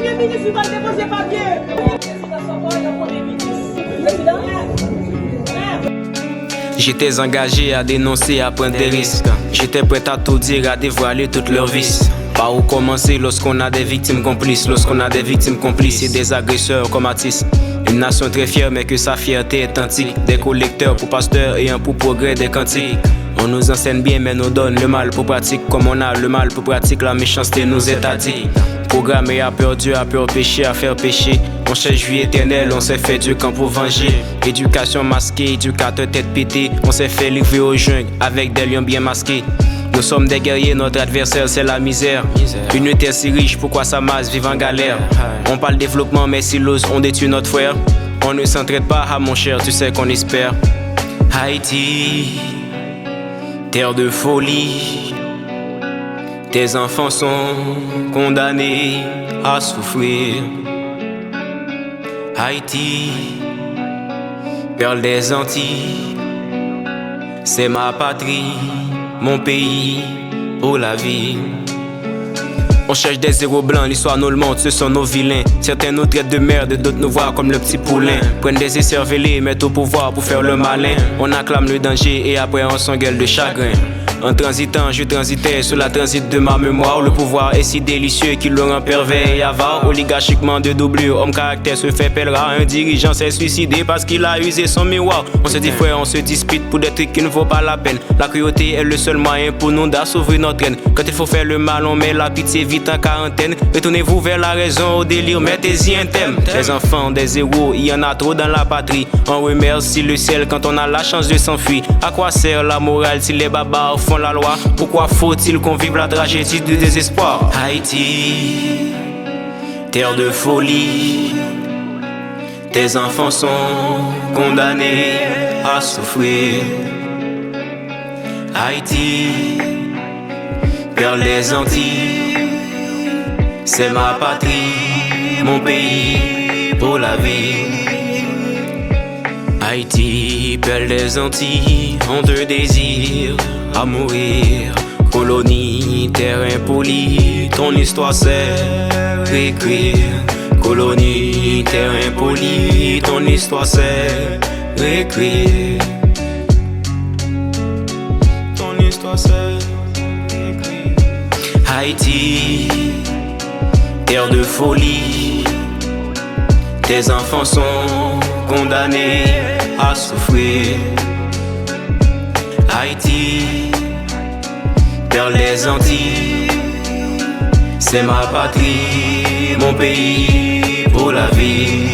Premier ministre, il va déposer papier. J'étais engagé à dénoncer, à prendre des risques. J'étais prêt à tout dire, à dévoiler toutes leurs vices. Par où commencer lorsqu'on a des victimes complices, lorsqu'on a des victimes complices et des agresseurs comme Matisse. Une nation très fière mais que sa fierté est antique. Des collecteurs pour pasteurs et un pour progrès des cantiques. On nous enseigne bien mais nous donne le mal pour pratique. Comme on a le mal pour pratique, la méchanceté nous est addict. Programmé à peur Dieu, à peur péché, à faire pécher. On cherche vie éternelle, on s'est fait du camp pour venger. Éducation masquée, éducateur tête pétée. On s'est fait livrer aux jungle avec des lions bien masqués. Nous sommes des guerriers, notre adversaire c'est la misère. Une terre si riche, pourquoi sa masse vive en galère? On parle développement mais silos on détruit notre frère. On ne s'entraide pas, ah mon cher, tu sais qu'on espère. Haïti, terre de folie. Tes enfants sont condamnés à souffrir. Haïti, perle des Antilles, c'est ma patrie, mon pays pour la vie. On cherche des zéros blancs, l'histoire nous le montre, ce sont nos vilains. Certains nous traitent de merde, d'autres nous voient comme le petit poulain. Prennent des écervelés, mettent au pouvoir pour faire le malin. On acclame le danger et après on s'engueule de chagrin. En transitant, je transitais sur la transit de ma mémoire. Le pouvoir est si délicieux qu'il le rend pervers et avare. Oligarchiquement de doublure, homme caractère se fait pèlerin. Un dirigeant s'est suicidé parce qu'il a usé son miroir. On se dit frère, on se dispute pour des trucs qui ne vaut pas la peine. La cruauté est le seul moyen pour nous d'assouvir notre haine. Quand il faut faire le mal, on met la pitié vite en quarantaine. Retournez-vous vers la raison, au délire, mettez-y un thème. Les enfants, des héros, il y en a trop dans la patrie. On remercie le ciel quand on a la chance de s'enfuir. À quoi sert la morale si les barbares font la loi? Pourquoi faut-il qu'on vive la tragédie du désespoir? Haïti, terre de folie. Tes enfants sont condamnés à souffrir. Haïti, perle des Antilles, c'est ma patrie, mon pays pour la vie. Haïti, perle des Antilles, on te désire à mourir. Colonie, terre impolie, ton histoire c'est réécrire. Colonie, terre impolie, ton histoire c'est réécrire. Ton histoire c'est réécrire. Haïti, terre de folie. Tes enfants sont condamnés à souffrir. Haïti, perle des Antilles, c'est ma patrie, mon pays pour la vie.